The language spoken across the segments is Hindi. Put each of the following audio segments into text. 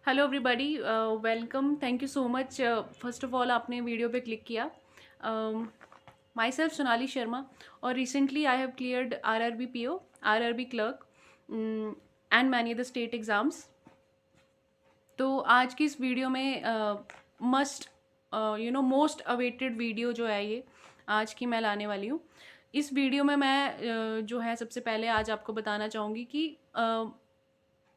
Hello everybody, welcome. Thank you so much. First of all आपने वीडियो पे क्लिक किया। माई सेल्फ सोनाली शर्मा, और recently I have cleared RRB PO, RRB clerk and many other state exams. तो आज की इस वीडियो में मस्ट मोस्ट अवेटेड वीडियो जो है ये आज की मैं लाने वाली हूँ। इस वीडियो में मैं जो है सबसे पहले आज आपको बताना चाहूँगी कि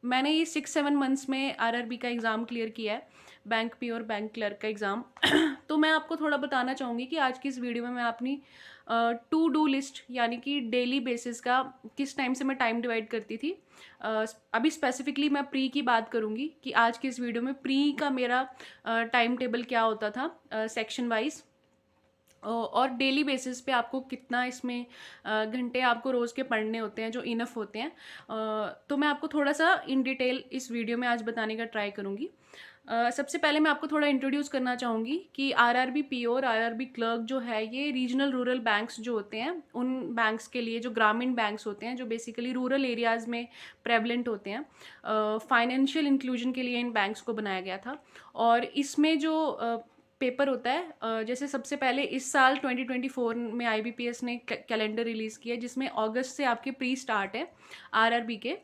मैंने ये 6-7 मंथ्स में आरआरबी का एग्ज़ाम क्लियर किया है, बैंक पी और बैंक क्लर्क का एग्ज़ाम। तो मैं आपको थोड़ा बताना चाहूँगी कि आज की इस वीडियो में मैं अपनी टू डू लिस्ट यानी कि डेली बेसिस का किस टाइम से मैं टाइम डिवाइड करती थी। अभी स्पेसिफिकली मैं प्री की बात करूँगी कि आज की इस वीडियो में प्री का मेरा टाइम टेबल क्या होता था सेक्शन वाइज, और डेली बेसिस पे आपको कितना इसमें घंटे आपको रोज़ के पढ़ने होते हैं जो इनफ होते हैं। तो मैं आपको थोड़ा सा इन डिटेल इस वीडियो में आज बताने का ट्राई करूँगी। सबसे पहले मैं आपको थोड़ा इंट्रोड्यूस करना चाहूँगी कि आरआरबी पीओ और आरआरबी क्लर्क जो है ये रीजनल रूरल बैंक्स जो होते हैं उन बैंक्स के लिए, जो ग्रामीण बैंक्स होते हैं जो बेसिकली रूरल एरियाज़ में प्रेवलेंट होते हैं, फाइनेंशियल इंक्लूजन के लिए इन बैंक्स को बनाया गया था। और इसमें जो पेपर होता है, जैसे सबसे पहले इस साल 2024 में आईबीपीएस ने कैलेंडर रिलीज़ किया जिसमें अगस्त से आपके प्री स्टार्ट है आरआरबी के।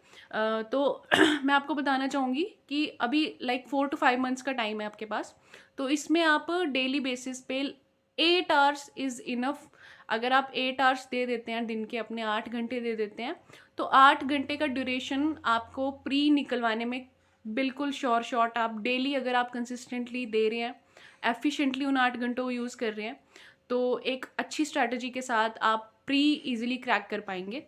तो मैं आपको बताना चाहूँगी कि अभी लाइक 4 to 5 मंथ्स का टाइम है आपके पास। तो इसमें आप डेली बेसिस पे 8 आवर्स इज़ इनफ। अगर आप 8 आवर्स दे देते हैं दिन के, अपने 8 घंटे दे देते हैं, तो 8 घंटे का ड्यूरेशन आपको प्री निकलवाने में बिल्कुल श्योर शॉट आप डेली अगर आप कंसिस्टेंटली दे रहे हैं, एफिशिएंटली उन 8 घंटों को यूज़ कर रहे हैं, तो एक अच्छी स्ट्रैटेजी के साथ आप प्री इजीली क्रैक कर पाएंगे।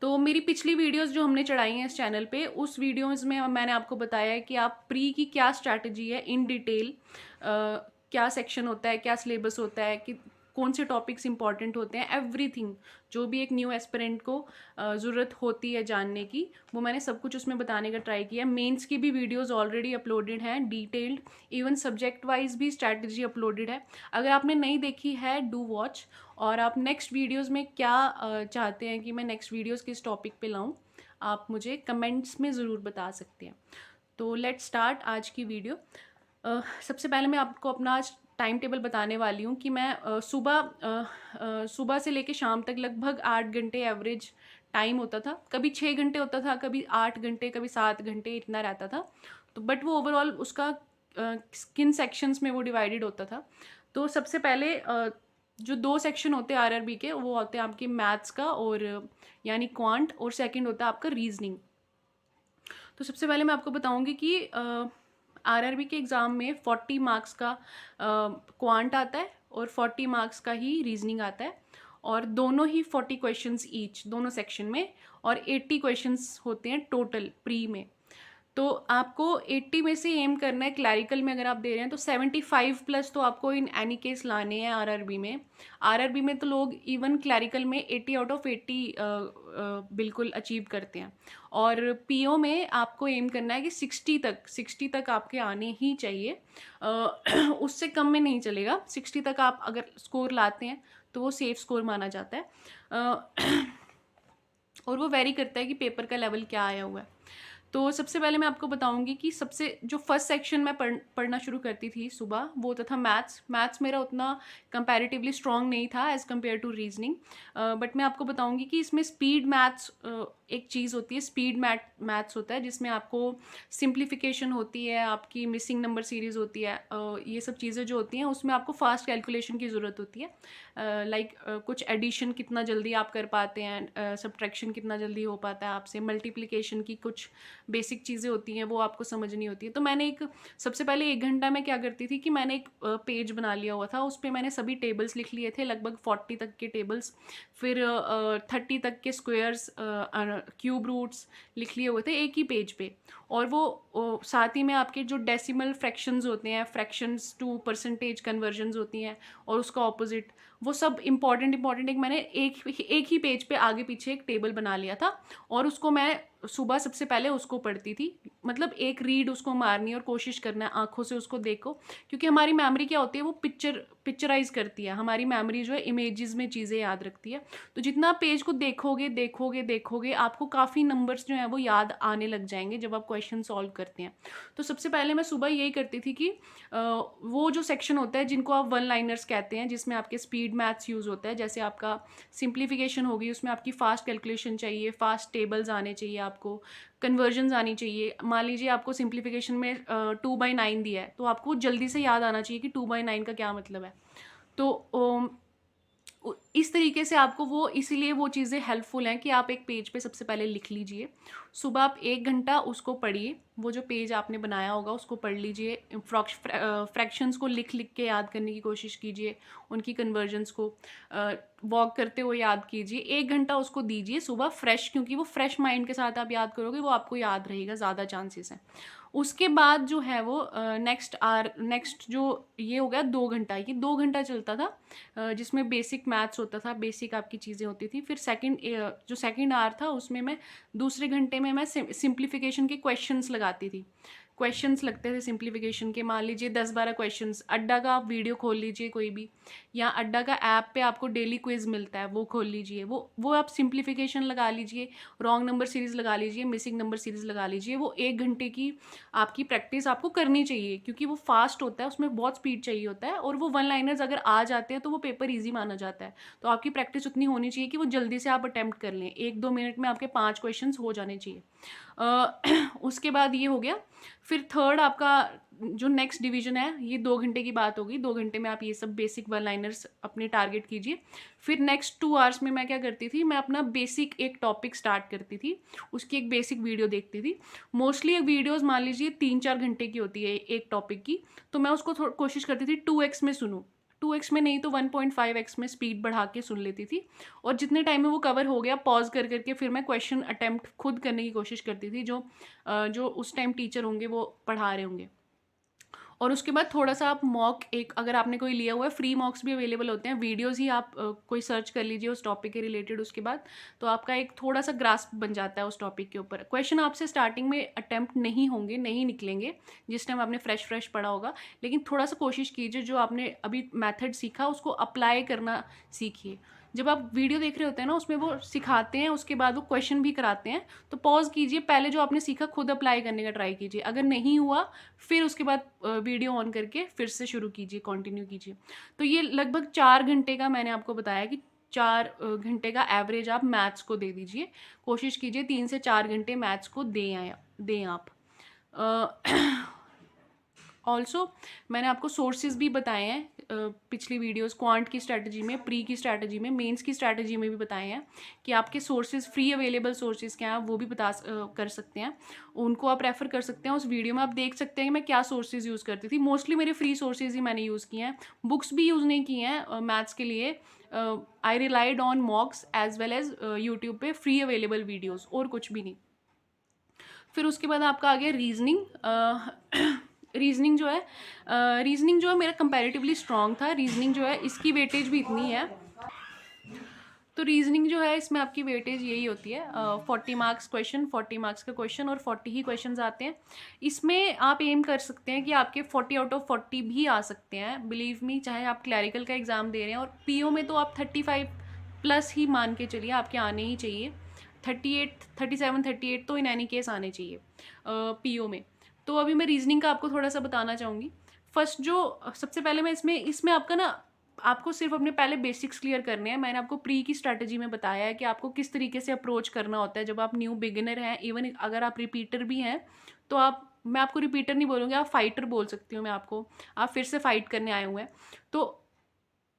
तो मेरी पिछली वीडियोस जो हमने चढ़ाई हैं इस चैनल पे, उस वीडियोस में मैंने आपको बताया है कि आप प्री की क्या स्ट्रैटेजी है इन डिटेल, क्या सेक्शन होता है, क्या सिलेबस होता है, कि कौन से टॉपिक्स इंपॉर्टेंट होते हैं, एवरीथिंग जो भी एक न्यू एस्पिरेंट को ज़रूरत होती है जानने की, वो मैंने सब कुछ उसमें बताने का ट्राई किया। मेंस की भी वीडियोस ऑलरेडी अपलोडेड हैं डिटेल्ड, इवन सब्जेक्ट वाइज भी स्ट्रैटेजी अपलोडेड है। अगर आपने नहीं देखी है, डू वॉच। और आप नेक्स्ट वीडियोस में क्या चाहते हैं कि मैं नेक्स्ट वीडियोस किस टॉपिक पे लाऊं, आप मुझे कमेंट्स में ज़रूर बता सकते हैं। तो लेट्स स्टार्ट आज की वीडियो। सबसे पहले मैं आपको अपना आज टाइम टेबल बताने वाली हूँ कि मैं सुबह से लेके शाम तक लगभग 8 घंटे एवरेज टाइम होता था। कभी 6 घंटे होता था, कभी 8 घंटे, कभी 7 घंटे, इतना रहता था। तो बट वो ओवरऑल उसका किन सेक्शंस में वो डिवाइडेड होता था। तो सबसे पहले जो 2 सेक्शन होते हैं आरआरबी के, वो होते हैं आपके मैथ्स का और यानी क्वांट, और सेकंड होता है आपका रीजनिंग। तो सबसे पहले मैं आपको बताऊंगी कि आरआरबी के एग्ज़ाम में 40 मार्क्स का क्वांट आता है और 40 मार्क्स का ही रीजनिंग आता है, और दोनों ही 40 क्वेश्चंस ईच दोनों सेक्शन में, और 80 क्वेश्चंस होते हैं टोटल प्री में। तो आपको 80 में से एम करना है। क्लैरिकल में अगर आप दे रहे हैं तो 75+ तो आपको इन एनी केस लाने हैं आरआरबी में। आरआरबी में तो लोग इवन क्लैरिकल में 80 आउट ऑफ 80 बिल्कुल अचीव करते हैं। और पीओ में आपको एम करना है कि 60 तक आपके आने ही चाहिए। उससे कम में नहीं चलेगा। 60 तक आप अगर स्कोर लाते हैं तो वो सेफ स्कोर माना जाता है। और वो वेरी करता है कि पेपर का लेवल क्या आया हुआ है। तो सबसे पहले मैं आपको बताऊंगी कि सबसे जो फर्स्ट सेक्शन मैं पढ़ना शुरू करती थी सुबह, वो होता था मैथ्स। मैथ्स मेरा उतना कंपैरेटिवली स्ट्रॉन्ग नहीं था as compare to reasoning, but मैं आपको बताऊंगी कि इसमें स्पीड मैथ्स एक चीज़ होती है। स्पीड मैथ्स होता है जिसमें आपको सिंप्लीफिकेशन होती है, आपकी मिसिंग नंबर सीरीज़ होती है, ये सब चीज़ें जो होती हैं उसमें आपको फास्ट कैलकुलेशन की ज़रूरत होती है। लाइक कुछ एडिशन कितना जल्दी आप कर पाते हैं, सब्ट्रैक्शन कितना जल्दी हो पाता है आपसे, मल्टीप्लिकेशन की कुछ बेसिक चीज़ें होती हैं वो आपको समझनी होती है। तो मैंने एक सबसे पहले 1 घंटा मैं क्या करती थी कि मैंने एक पेज बना लिया हुआ था, उस पर मैंने सभी टेबल्स लिख लिए थे, लगभग 40 तक के टेबल्स, फिर 30 तक के स्क्वेयर्स, क्यूब रूट्स लिख लिए हुए थे एक ही पेज पे। और वो साथ ही में आपके जो डेसिमल फ्रैक्शंस होते हैं, फ्रैक्शंस टू परसेंटेज कन्वर्जन्स होती हैं, और उसका ऑपोजिट, वो सब इंपॉर्टेंट एक मैंने एक ही पेज पे आगे पीछे एक टेबल बना लिया था, और उसको मैं सुबह सबसे पहले उसको पढ़ती थी। मतलब एक रीड उसको मारनी है और कोशिश करना है आँखों से उसको देखो, क्योंकि हमारी मेमोरी क्या होती है, वो पिक्चराइज़ करती है। हमारी मेमोरी जो है इमेजेस में चीज़ें याद रखती है। तो जितना आप पेज को देखोगे आपको काफ़ी नंबर्स जो हैं वो याद आने लग जाएँगे जब आप क्वेश्चन सॉल्व करते हैं। तो सबसे पहले मैं सुबह यही करती थी कि वो जो सेक्शन होता है जिनको आप वन लाइनर्स कहते हैं, जिसमें आपके स्पीड मैथ्स यूज़ होता है, जैसे आपका सिंप्लीफिकेशन होगी, उसमें आपकी फ़ास्ट कैलकुलेशन चाहिए, फ़ास्ट टेबल्स आने चाहिए आपको, कन्वर्जन्स आनी चाहिए। मान लीजिए आपको सिंप्लीफिकेशन में 2/9 दिया है, तो आपको जल्दी से याद आना चाहिए कि 2/9 का क्या मतलब है। तो इस तरीके से आपको वो, इसीलिए वो चीज़ें हेल्पफुल हैं कि आप एक पेज पे सबसे पहले लिख लीजिए। सुबह आप 1 घंटा उसको पढ़िए, वो जो पेज आपने बनाया होगा उसको पढ़ लीजिए। फ्रैक्शंस को लिख लिख के याद करने की कोशिश कीजिए, उनकी कन्वर्जन्स को वॉक करते हुए याद कीजिए। 1 घंटा उसको दीजिए सुबह फ्रेश, क्योंकि वो फ्रेश माइंड के साथ आप याद करोगे, वो आपको याद रहेगा, ज़्यादा चांसेस हैं। उसके बाद जो है वो नेक्स्ट जो ये हो गया 2 घंटा, ये 2 घंटा चलता था, जिसमें बेसिक मैथ्स होता था, बेसिक आपकी चीज़ें होती थी। फिर जो सेकंड आवर था उसमें मैं दूसरे घंटे में मैं सिंप्लीफिकेशन के क्वेश्चंस लगाती थी। क्वेश्चंस लगते थे सिंप्लीफिकेशन के, मान लीजिए 10-12 क्वेश्चंस। अड्डा का आप वीडियो खोल लीजिए कोई भी, या अड्डा का ऐप पे आपको डेली क्विज़ मिलता है, वो खोल लीजिए, वो आप सिंप्लीफिकेशन लगा लीजिए, रॉन्ग नंबर सीरीज़ लगा लीजिए, मिसिंग नंबर सीरीज़ लगा लीजिए। वो 1 घंटे की आपकी प्रैक्टिस आपको करनी चाहिए, क्योंकि वो फास्ट होता है, उसमें बहुत स्पीड चाहिए होता है, और वो वन लाइनर्स अगर आ जाते हैं तो वो पेपर ईजी माना जाता है। तो आपकी प्रैक्टिस उतनी होनी चाहिए कि वो जल्दी से आप अटैम्प्ट कर लें, 1-2 मिनट में आपके 5 क्वेश्चन हो जाने चाहिए। उसके बाद ये हो गया। फिर थर्ड आपका जो नेक्स्ट डिवीजन है, ये 2 घंटे की बात होगी। 2 घंटे में आप ये सब बेसिक वन लाइनर्स अपने टारगेट कीजिए। फिर नेक्स्ट 2 आवर्स में मैं क्या करती थी, मैं अपना बेसिक एक टॉपिक स्टार्ट करती थी, उसकी एक बेसिक वीडियो देखती थी। मोस्टली वीडियोज़ मान लीजिए 3-4 घंटे की होती है एक टॉपिक की, तो मैं उसको कोशिश करती थी 2x में सुनूँ। 2x में नहीं तो 1.5x में स्पीड बढ़ा के सुन लेती थी, और जितने टाइम में वो कवर हो गया पॉज कर करके फिर मैं क्वेश्चन अटेम्प्ट खुद करने की कोशिश करती थी, जो उस टाइम टीचर होंगे वो पढ़ा रहे होंगे। और उसके बाद थोड़ा सा आप मॉक, एक अगर आपने कोई लिया हुआ है, फ्री मॉक्स भी अवेलेबल होते हैं, वीडियोज़ ही आप कोई सर्च कर लीजिए उस टॉपिक के रिलेटेड। उसके बाद तो आपका एक थोड़ा सा ग्रास्प बन जाता है उस टॉपिक के ऊपर। क्वेश्चन आपसे स्टार्टिंग में अटैम्प्ट नहीं होंगे, नहीं निकलेंगे जिस टाइम आपने फ्रेश पढ़ा होगा, लेकिन थोड़ा सा कोशिश कीजिए जो आपने अभी मेथड सीखा उसको अप्लाई करना सीखिए। जब आप वीडियो देख रहे होते हैं ना, उसमें वो सिखाते हैं, उसके बाद वो क्वेश्चन भी कराते हैं, तो पॉज कीजिए, पहले जो आपने सीखा खुद अप्लाई करने का ट्राई कीजिए। अगर नहीं हुआ फिर उसके बाद वीडियो ऑन करके फिर से शुरू कीजिए, कंटिन्यू कीजिए। तो ये लगभग 4 घंटे का मैंने आपको बताया कि 4 घंटे का एवरेज आप मैथ्स को दे दीजिए। कोशिश कीजिए 3 से 4 घंटे मैथ्स को दें आप। ऑल्सो मैंने आपको सोर्सेज भी बताए हैं पिछली वीडियोस, क्वांट की स्ट्रैटेजी में, प्री की स्ट्रैटेजी में, मेंस की स्ट्रैटेजी में भी बताए हैं कि आपके सोर्सेज, फ्री अवेलेबल सोर्सेज क्या हैं, वो भी कर सकते हैं, उनको आप रेफ़र कर सकते हैं। उस वीडियो में आप देख सकते हैं कि मैं क्या सोर्सेज यूज़ करती थी। मोस्टली मेरे फ्री सोर्सेज ही मैंने यूज़ किए हैं, बुक्स भी यूज़ नहीं की हैं मैथ्स के लिए। I relied on mocks as well as YouTube पे फ्री अवेलेबल वीडियोज़, और कुछ भी नहीं। फिर उसके बाद आपका आ गया रीजनिंग। रीजनिंग जो है मेरा कंपैरेटिवली स्ट्रॉन्ग था। रीजनिंग जो है इसकी वेटेज भी इतनी है, तो रीजनिंग जो है इसमें आपकी वेटेज यही होती है 40 मार्क्स क्वेश्चन, 40 मार्क्स का क्वेश्चन, और 40 ही क्वेश्चन आते हैं। इसमें आप एम कर सकते हैं कि आपके 40 आउट ऑफ 40 भी आ सकते हैं, बिलीव मी, चाहे आप क्लैरिकल का एग्ज़ाम दे रहे हैं। और पीओ में तो आप 35 प्लस ही मान के चलिए, आपके आने ही चाहिए। 38, 37, 38 तो इन एनी केस आने चाहिए पीओ में। तो अभी मैं रीजनिंग का आपको थोड़ा सा बताना चाहूँगी। फर्स्ट जो सबसे पहले मैं इसमें आपका ना, आपको सिर्फ अपने पहले बेसिक्स क्लियर करने हैं। मैंने आपको प्री की स्ट्रैटेजी में बताया है कि आपको किस तरीके से अप्रोच करना होता है जब आप न्यू बिगिनर हैं। इवन अगर आप रिपीटर भी हैं तो मैं आपको रिपीटर नहीं बोलूँगी, आप फाइटर बोल सकती हूँ मैं आपको, आप फिर से फाइट करने आए हुए हैं। तो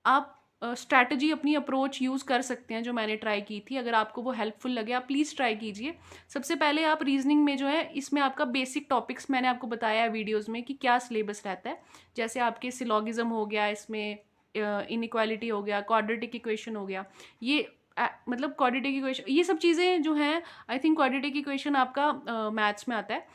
आप स्ट्रैटेजी, अपनी अप्रोच यूज़ कर सकते हैं जो मैंने ट्राई की थी। अगर आपको वो हेल्पफुल लगे आप प्लीज़ ट्राई कीजिए। सबसे पहले आप रीजनिंग में जो है, इसमें आपका बेसिक टॉपिक्स मैंने आपको बताया है वीडियोज़ में कि क्या सिलेबस रहता है। जैसे आपके सिलॉगिज्म हो गया, इसमें इनइक्वालिटी हो गया, क्वाड्रेटिक इक्वेशन हो गया, ये मतलब क्वाड्रेटिक इक्वेशन, ये सब चीज़ें जो हैं, आई थिंक क्वाड्रेटिक इक्वेशन आपका मैथ्स में आता है।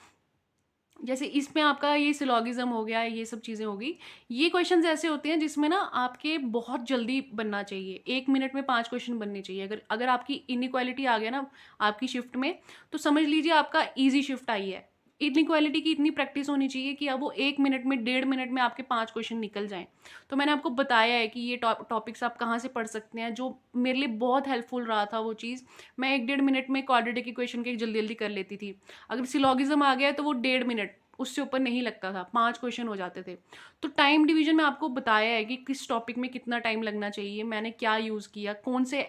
जैसे इसमें आपका ये सिलोगिज्म हो गया, ये सब चीज़ें हो गई। ये क्वेश्चंस ऐसे होते हैं जिसमें ना आपके बहुत जल्दी बनना चाहिए, 1 मिनट में 5 क्वेश्चन बनने चाहिए। अगर अगर आपकी इनइक्वालिटी आ गया ना आपकी शिफ्ट में, तो समझ लीजिए आपका ईज़ी शिफ्ट आई है। इनइक्वालिटी की इतनी प्रैक्टिस होनी चाहिए कि अब वो 1 मिनट में, 1.5 मिनट में आपके 5 क्वेश्चन निकल जाएँ। तो मैंने आपको बताया है कि ये टॉपिक्स आप कहाँ से पढ़ सकते हैं, जो मेरे लिए बहुत हेल्पफुल रहा था वो चीज़। मैं 1 डेढ़ मिनट में क्वाड्रेटिक इक्वेशन के जल्दी-जल्दी कर लेती थी। अगर सिलोगिज्म आ गया है तो वो 1.5 मिनट, उससे ऊपर नहीं लगता था, 5 क्वेश्चन हो जाते थे। तो टाइम डिवीज़न में आपको बताया है कि किस टॉपिक में कितना टाइम लगना चाहिए, मैंने क्या यूज़ किया, कौन से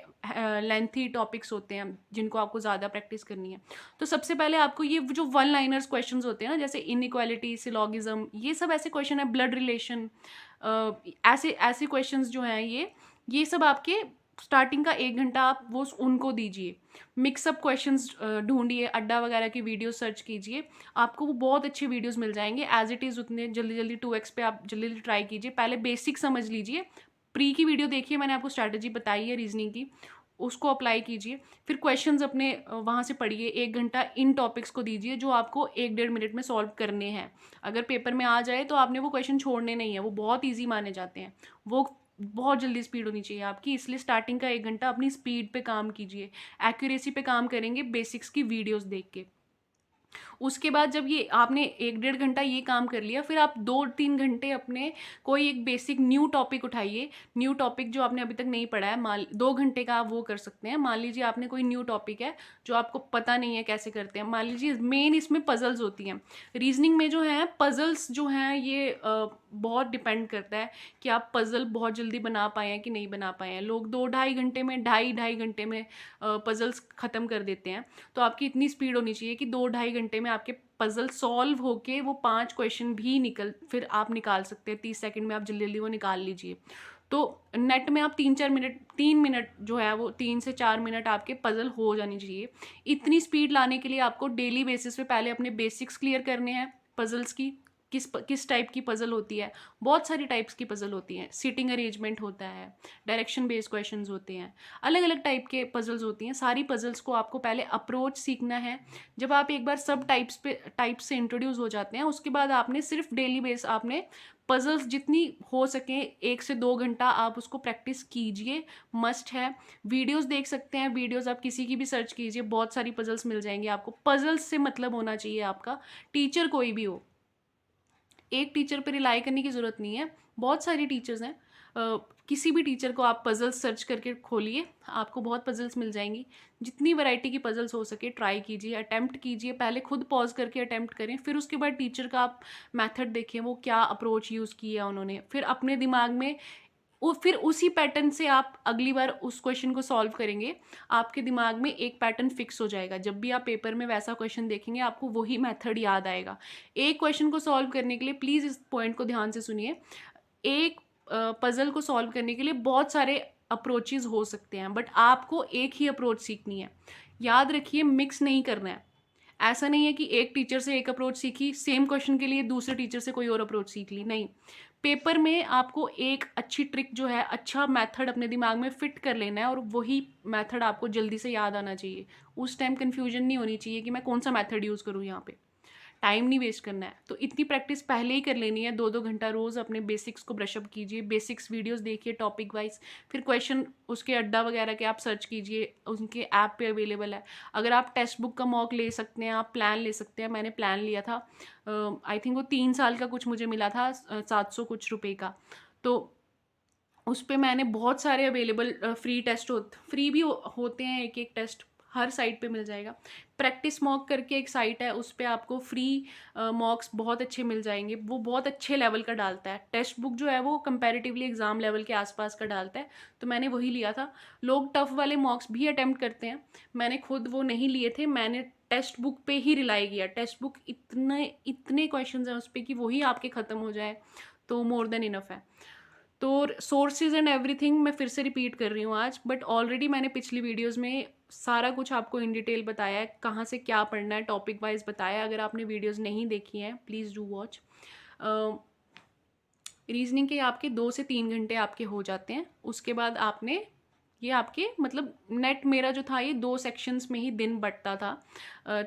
लेंथी टॉपिक्स होते हैं जिनको आपको ज़्यादा प्रैक्टिस करनी है। तो सबसे पहले आपको ये जो वन लाइनर्स क्वेश्चंस होते हैं ना, जैसे इनइक्वालिटी, सिलोगिज्म, ये सब ऐसे क्वेश्चन है, ब्लड रिलेशन, ऐसे ऐसे क्वेश्चंस जो हैं ये सब आपके स्टार्टिंग का 1 घंटा आप वो उनको दीजिए। मिक्सअप क्वेश्चंस ढूँढिए, अड्डा वगैरह की वीडियो सर्च कीजिए, आपको वो बहुत अच्छे वीडियोज़ मिल जाएँगे। एज़ इट इज़ उतने जल्दी-जल्दी 2x पे आप जल्दी-जल्दी ट्राई कीजिए। पहले बेसिक समझ लीजिए, प्री की वीडियो देखिए, मैंने आपको स्ट्रैटेजी बताई है रीज़निंग की, उसको अप्लाई कीजिए। फिर क्वेश्चंस अपने वहाँ से पढ़िए, 1 घंटा इन टॉपिक्स को दीजिए जो आपको 1 डेढ़ मिनट में सॉल्व करने हैं। अगर पेपर में आ जाए तो आपने वो क्वेश्चन छोड़ने नहीं है, वो बहुत ईज़ी माने जाते हैं। वो बहुत जल्दी स्पीड होनी चाहिए आपकी, इसलिए स्टार्टिंग का 1 घंटा अपनी स्पीड पे काम कीजिए। एक्यूरेसी पे काम करेंगे बेसिक्स की वीडियोज़ देख के। उसके बाद जब ये आपने 1 डेढ़ घंटा ये काम कर लिया, फिर आप 2-3 घंटे अपने कोई एक बेसिक न्यू टॉपिक उठाइए। न्यू टॉपिक जो आपने अभी तक नहीं पढ़ा है, मान 2 घंटे का आप वो कर सकते हैं। मान लीजिए आपने कोई न्यू टॉपिक है जो आपको पता नहीं है कैसे करते हैं। मान लीजिए मेन इसमें पज़ल्स होती हैं। रीज़निंग में जो है पज़ल्स जो हैं ये बहुत डिपेंड करता है कि आप पज़ल बहुत जल्दी बना पाए हैं कि नहीं बना पाए हैं। लोग 2 ढाई घंटे में, ढाई घंटे में पज़ल्स ख़त्म कर देते हैं। तो आपकी इतनी स्पीड होनी चाहिए कि 2 ढाई घंटे में आपके पज़ल सॉल्व होके वो 5 क्वेश्चन भी फिर आप निकाल सकते हैं। 30 सेकंड में आप जल्दी-जल्दी वो निकाल लीजिए। तो नेट में आप 3-4 मिनट, 3 मिनट जो है वो 3 से 4 मिनट आपके पज़ल हो जानी चाहिए। इतनी स्पीड लाने के लिए आपको डेली बेसिस पे पहले अपने बेसिक्स क्लियर करने हैं पज़ल्स की। किस टाइप की पज़ल होती है, बहुत सारी टाइप्स की पज़ल होती हैं। सिटिंग अरेंजमेंट होता है, डायरेक्शन बेस्ड क्वेश्चंस होते हैं, अलग-अलग टाइप के पज़ल्स होती हैं। सारी पज़ल्स को आपको पहले अप्रोच सीखना है। जब आप एक बार सब टाइप्स से इंट्रोड्यूस हो जाते हैं, उसके बाद आपने सिर्फ डेली बेस आपने पज़ल्स जितनी हो सके 1 से 2 घंटा आप उसको प्रैक्टिस कीजिए, मस्ट है। वीडियोज़ देख सकते हैं, वीडियोज़ आप किसी की भी सर्च कीजिए, बहुत सारी पज़ल्स मिल जाएँगी आपको। पज़ल्स से मतलब होना चाहिए आपका, टीचर कोई भी हो। एक टीचर पे रिलाई करने की ज़रूरत नहीं है, बहुत सारे टीचर्स हैं। किसी भी टीचर को आप पज़ल्स सर्च करके खोलिए, आपको बहुत पज़ल्स मिल जाएँगी। जितनी वैरायटी की पज़ल्स हो सके ट्राई कीजिए, अटेम्प्ट कीजिए। पहले खुद पॉज़ करके अटेम्प्ट करें, फिर उसके बाद टीचर का आप मेथड देखें, वो क्या अप्रोच यूज़ किया उन्होंने। फिर अपने दिमाग में फिर उसी पैटर्न से आप अगली बार उस क्वेश्चन को सॉल्व करेंगे, आपके दिमाग में एक पैटर्न फिक्स हो जाएगा। जब भी आप पेपर में वैसा क्वेश्चन देखेंगे, आपको वही मेथड याद आएगा। एक क्वेश्चन को सॉल्व करने के लिए प्लीज़ इस पॉइंट को ध्यान से सुनिए। एक पज़ल को सॉल्व करने के लिए बहुत सारे अप्रोचेज़ हो सकते हैं, बट आपको एक ही अप्रोच सीखनी है। याद रखिए, मिक्स नहीं करना है। ऐसा नहीं है कि एक टीचर से एक अप्रोच सीखी, सेम क्वेश्चन के लिए दूसरे टीचर से कोई और अप्रोच सीख ली, नहीं। पेपर में आपको एक अच्छी ट्रिक जो है, अच्छा मेथड अपने दिमाग में फिट कर लेना है और वही मेथड आपको जल्दी से याद आना चाहिए। उस टाइम कन्फ्यूजन नहीं होनी चाहिए कि मैं कौन सा मेथड यूज़ करूँ यहाँ पे। टाइम नहीं वेस्ट करना है। तो इतनी प्रैक्टिस पहले ही कर लेनी है, 2-2 घंटा रोज़ अपने बेसिक्स को ब्रशअप कीजिए, बेसिक्स वीडियोज़ देखिए टॉपिक वाइज़, फिर क्वेश्चन उसके अड्डा वगैरह के आप सर्च कीजिए, उनके ऐप पे अवेलेबल है। अगर आप टेक्स्ट बुक का मॉक ले सकते हैं, आप प्लान ले सकते हैं, मैंने प्लान लिया था। आई थिंक वो 3 साल का कुछ मुझे मिला था, 700 कुछ रुपए का। तो उस पे मैंने बहुत सारे अवेलेबल फ्री भी होते हैं, एक-एक टेस्ट हर साइट पे मिल जाएगा। प्रैक्टिस मॉक करके एक साइट है, उस पे आपको फ्री मॉक्स बहुत अच्छे मिल जाएँगे। वो बहुत अच्छे लेवल का डालता है। टेक्स्ट बुक जो है वो कंपैरेटिवली एग्ज़ाम लेवल के आस-पास का डालता है, तो मैंने वही लिया था। लोग टफ़ वाले मॉक्स भी अटेम्प्ट करते हैं, मैंने खुद वो नहीं लिए थे, मैंने टेक्स्ट बुक पे ही रिलाई किया। टेक्स्ट बुक इतने इतने क्वेश्चंस हैं उस पे कि वही आपके ख़त्म हो जाएँ, तो मोर देन इनफ है। तो सोर्सेज एंड एवरीथिंग मैं फिर से रिपीट कर रही हूँ आज, बट ऑलरेडी मैंने पिछली वीडियोस में सारा कुछ आपको इन डिटेल बताया है, कहाँ से क्या पढ़ना है, टॉपिक वाइज बताया है। अगर आपने वीडियोस नहीं देखी हैं, प्लीज़ डू वॉच। रीजनिंग के आपके 2 से 3 घंटे आपके हो जाते हैं। उसके बाद आपने ये आपके मतलब नेट मेरा जो था ये 2 सेक्शंस में ही दिन बँटता था।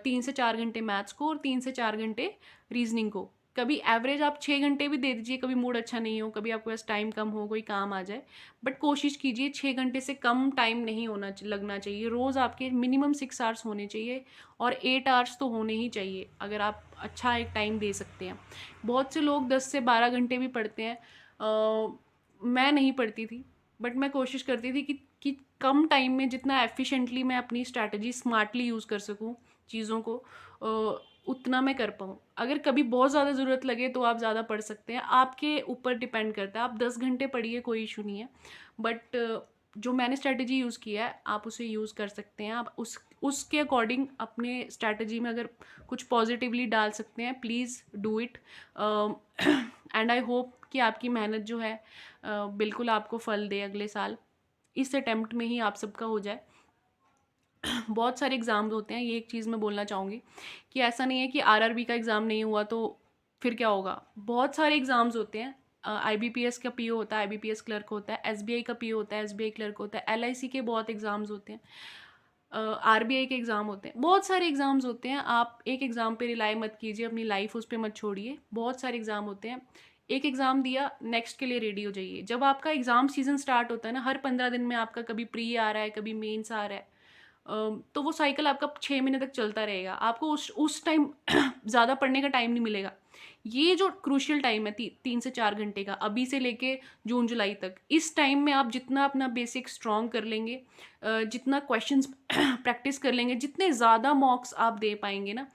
3 से 4 घंटे मैथ्स को और 3 से 4 घंटे रीज़निंग को। कभी एवरेज आप 6 घंटे भी दे दीजिए, कभी मूड अच्छा नहीं हो, कभी आपके पास टाइम कम हो, कोई काम आ जाए, बट कोशिश कीजिए 6 घंटे से कम टाइम नहीं लगना चाहिए। रोज़ आपके मिनिमम 6 आवर्स होने चाहिए और 8 आवर्स तो होने ही चाहिए, अगर आप अच्छा एक टाइम दे सकते हैं। बहुत से लोग 10 से 12 घंटे भी पढ़ते हैं। मैं नहीं पढ़ती थी, बट मैं कोशिश करती थी कि कम टाइम में जितना एफिशिएंटली मैं अपनी स्ट्रैटेजी स्मार्टली यूज़ कर सकूँ चीज़ों को, उतना मैं कर पाऊँ। अगर कभी बहुत ज़्यादा ज़रूरत लगे तो आप ज़्यादा पढ़ सकते हैं, आपके ऊपर डिपेंड करता है। आप 10 घंटे पढ़िए, कोई इशू नहीं है, बट जो मैंने स्ट्रैटेजी यूज़ किया है आप उसे यूज़ कर सकते हैं। आप उसके अकॉर्डिंग अपने स्ट्रैटेजी में अगर कुछ पॉजिटिवली डाल सकते हैं, please do it. And I hope कि आपकी मेहनत जो है बिल्कुल आपको फल दे अगले साल। इस अटेम्प्ट में ही आप सबका हो जाए। बहुत सारे एग्ज़ाम्स होते हैं, ये एक चीज़ मैं बोलना चाहूँगी कि ऐसा नहीं है कि आरआरबी का एग्ज़ाम नहीं हुआ तो फिर क्या होगा। बहुत सारे एग्ज़ाम्स होते हैं। आईबीपीएस का पीओ होता है, आईबीपीएस क्लर्क होता है, एसबीआई का पीओ होता है, एसबीआई क्लर्क होता है, एलआईसी के बहुत एग्ज़ाम्स होते हैं, आरबीआई के एग्ज़ाम होते हैं, बहुत सारे एग्ज़ाम्स होते हैं। आप एक एग्ज़ाम पे रिलाई मत कीजिए, अपनी लाइफ उस पर मत छोड़िए। बहुत सारे एग्ज़ाम होते हैं, एक एग्ज़ाम दिया, नेक्स्ट के लिए रेडी हो जाइए। जब आपका एग्ज़ाम सीज़न स्टार्ट होता है ना, हर 15 दिन में आपका कभी प्री आ रहा है, कभी मेंस आ रहा है, तो वो साइकिल आपका 6 महीने तक चलता रहेगा। आपको उस टाइम ज़्यादा पढ़ने का टाइम नहीं मिलेगा। ये जो क्रूशियल टाइम है 3 से 4 घंटे का, अभी से लेके जून जुलाई तक, इस टाइम में आप जितना अपना बेसिक स्ट्रॉन्ग कर लेंगे, जितना क्वेश्चंस प्रैक्टिस कर लेंगे, जितने ज़्यादा मॉक्स आप दे पाएंगे ना,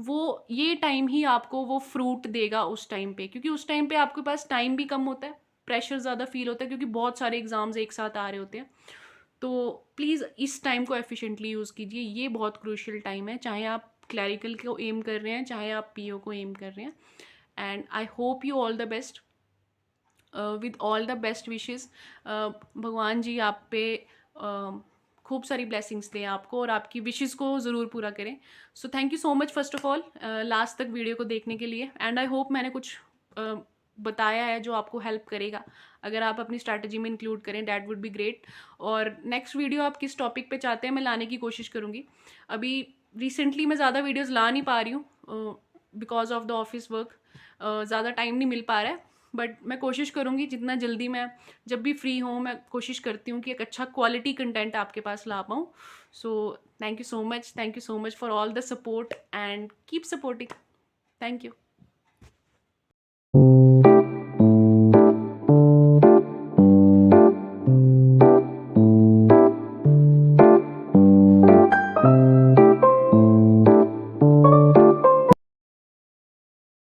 वो ये टाइम ही आपको वो फ्रूट देगा उस टाइम पे। क्योंकि उस टाइम पे आपके पास टाइम भी कम होता है, प्रेशर ज़्यादा फील होता है, क्योंकि बहुत सारे एग्ज़ाम्स एक साथ आ रहे होते हैं। तो प्लीज़ इस टाइम को एफिशिएंटली यूज़ कीजिए, ये बहुत क्रूशियल टाइम है, चाहे आप क्लैरिकल को एम कर रहे हैं, चाहे आप पीओ को एम कर रहे हैं। And I hope you all the best, with all the best wishes. भगवान जी आप पे खूब सारी ब्लेसिंग्स दें आपको और आपकी विशेस को ज़रूर पूरा करें। So thank you so much first of all last तक वीडियो को देखने के लिए। एंड आई होप मैंने कुछ बताया है जो आपको हेल्प करेगा। अगर आप अपनी स्ट्रैटेजी में इंक्लूड करें, डैट वुड बी ग्रेट। और नेक्स्ट वीडियो आप किस टॉपिक पे चाहते हैं, मैं लाने की कोशिश करूँगी। अभी रिसेंटली मैं ज़्यादा वीडियोज़ ला नहीं पा रही हूँ because of the office work, ज़्यादा टाइम नहीं मिल पा रहा है, बट मैं कोशिश करूँगी जितना जल्दी मैं जब भी फ्री हूँ, मैं कोशिश करती हूँ कि एक अच्छा क्वालिटी कंटेंट आपके पास ला पाऊँ। So thank you so much for all the support and keep supporting. Thank you.